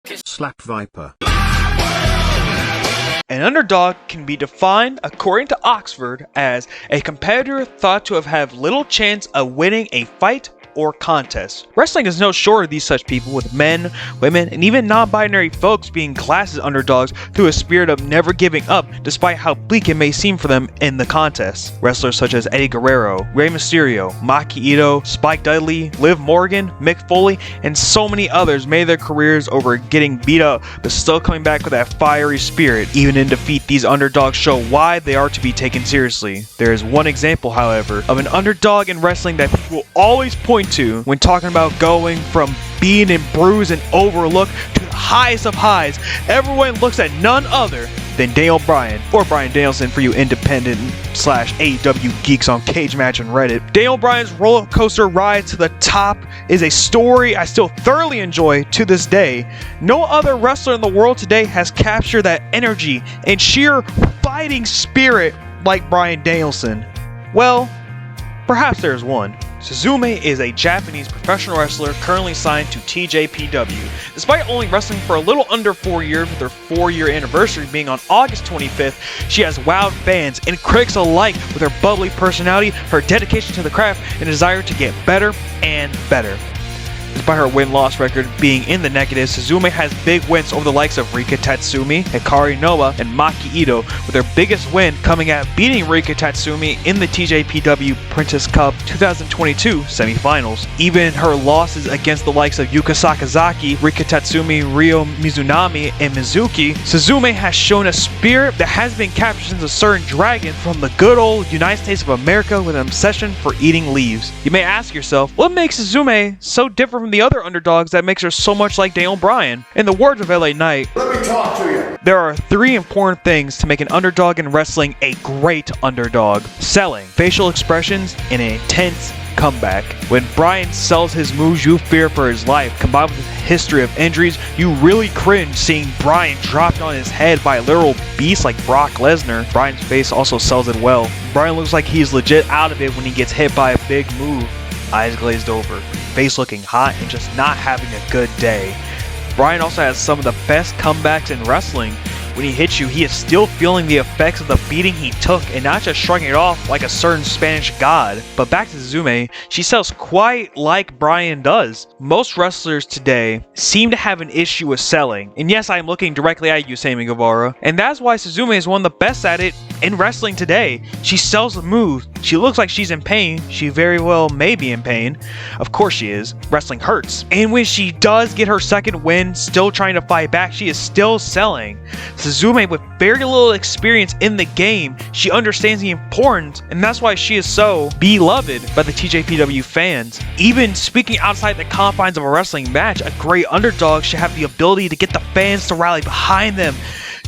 SlapViper. An underdog can be defined, according to Oxford, as a competitor thought to have little chance of winning a fight or contest. Wrestling is no short of these such people, with men, women, and even non-binary folks being classed as underdogs through a spirit of never giving up despite how bleak it may seem for them in the contest. Wrestlers such as Eddie Guerrero, Rey Mysterio, Maki Ito, Spike Dudley, Liv Morgan, Mick Foley, and so many others made their careers over getting beat up but still coming back with that fiery spirit. Even in defeat, these underdogs show why they are to be taken seriously. There is one example, however, of an underdog in wrestling that people will always point to when talking about going from being in bruised and overlooked to the highest of highs. Everyone looks at none other than Daniel Bryan, or Bryan Danielson for you independent / AEW geeks on Cage Match and Reddit. Daniel Bryan's roller coaster ride to the top is a story I still thoroughly enjoy to this day. No other wrestler in the world today has captured that energy and sheer fighting spirit like Bryan Danielson. Well, perhaps there's one. Suzume is a Japanese professional wrestler currently signed to Tjpw. Despite only wrestling for a little under 4 years, with her 4-year anniversary being on August 25th, she has wowed fans and critics alike with her bubbly personality, her dedication to the craft, and desire to get better and better. Despite her win-loss record being in the negative, Suzume has big wins over the likes of Rika Tatsumi, Hikari Noa, and Maki Ito, with her biggest win coming at beating Rika Tatsumi in the Tjpw Princess Cup 2022 semifinals. Even her losses against the likes of Yuka Sakazaki, Rika Tatsumi, Ryo Mizunami, and Mizuki, Suzume has shown a spirit that has been captured since a certain dragon from the good old United States of America with an obsession for eating leaves. You may ask yourself, what makes Suzume so different from the other underdogs that makes her so much like Daniel Bryan? In the words of LA Knight, let me talk to you. There are 3 important things to make an underdog in wrestling a great underdog: selling, facial expressions, and an intense comeback. When Bryan sells his moves, you fear for his life. Combined with his history of injuries, you really cringe seeing Bryan dropped on his head by a literal beast like Brock Lesnar. Bryan's face also sells it well. Bryan looks like he's legit out of it when he gets hit by a big move. Eyes glazed over, face looking hot, and just not having a good day. Bryan also has some of the best comebacks in wrestling. When he hits you, he is still feeling the effects of the beating he took and not just shrugging it off like a certain Spanish god. But back to Suzume, she sells quite like Bryan does. Most wrestlers today seem to have an issue with selling. And yes, I am looking directly at you, Sammy Guevara. And that's why Suzume is one of the best at it in wrestling today. She sells the moves. She looks like she's in pain. She very well may be in pain. Of course she is. Wrestling hurts. And when she does get her second win, still trying to fight back, she is still selling. Suzume, with very little experience in the game, she understands the importance, and that's why she is so beloved by the Tjpw fans. Even speaking outside the confines of a wrestling match, a great underdog should have the ability to get the fans to rally behind them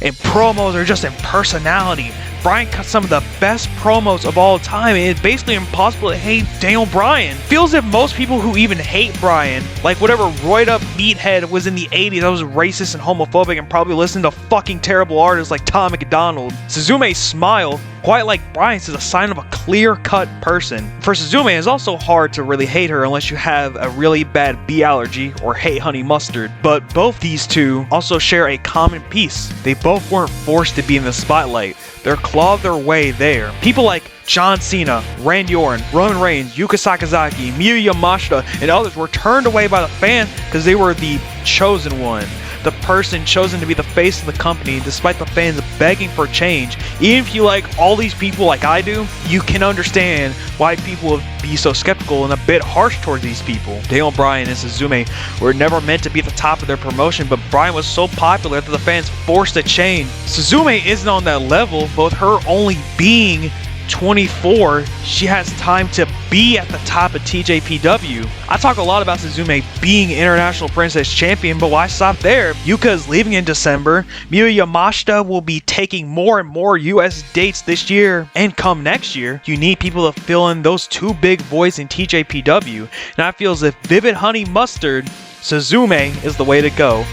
in promos or just in personality. Bryan cut some of the best promos of all time, and it's basically impossible to hate Daniel Bryan. Feels as if most people who even hate Bryan, like whatever roid up meathead was in the 80s that was racist and homophobic and probably listened to fucking terrible artists like Tom McDonald. Suzume's smile, quite like Bryan's, is a sign of a clear-cut person. For Suzume, it's also hard to really hate her unless you have a really bad bee allergy or hate honey mustard. But both these two also share a common piece. They both weren't forced to be in the spotlight. They clawed their way there. People like John Cena, Randy Orton, Roman Reigns, Yuka Sakazaki, Miyu Yamashita, and others were turned away by the fans because they were the chosen one. The person chosen to be the face of the company, despite the fans begging for change. Even if you like all these people like I do, you can understand why people would be so skeptical and a bit harsh towards these people. Daniel Bryan and Suzume were never meant to be at the top of their promotion, but Bryan was so popular that the fans forced a change. Suzume isn't on that level, but with her only being 24, she has time to be at the top of Tjpw. I talk a lot about Suzume being International Princess Champion, but why stop there? Yuka is leaving in December. Miyu Yamashita will be taking more and more US dates this year and come next year. You need people to fill in those 2 big voids in Tjpw, and I feel as if Vivid Honey Mustard, Suzume, is the way to go.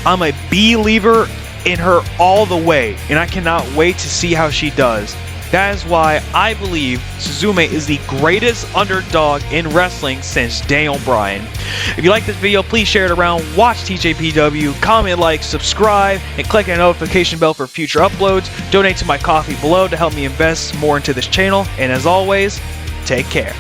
I'm a believer in her all the way, and I cannot wait to see how she does. That is why I believe Suzume is the greatest underdog in wrestling since Daniel Bryan. If you like this video, please share it around, watch Tjpw, comment, like, subscribe, and click the notification bell for future uploads. Donate to my Coffee below to help me invest more into this channel, and as always, take care.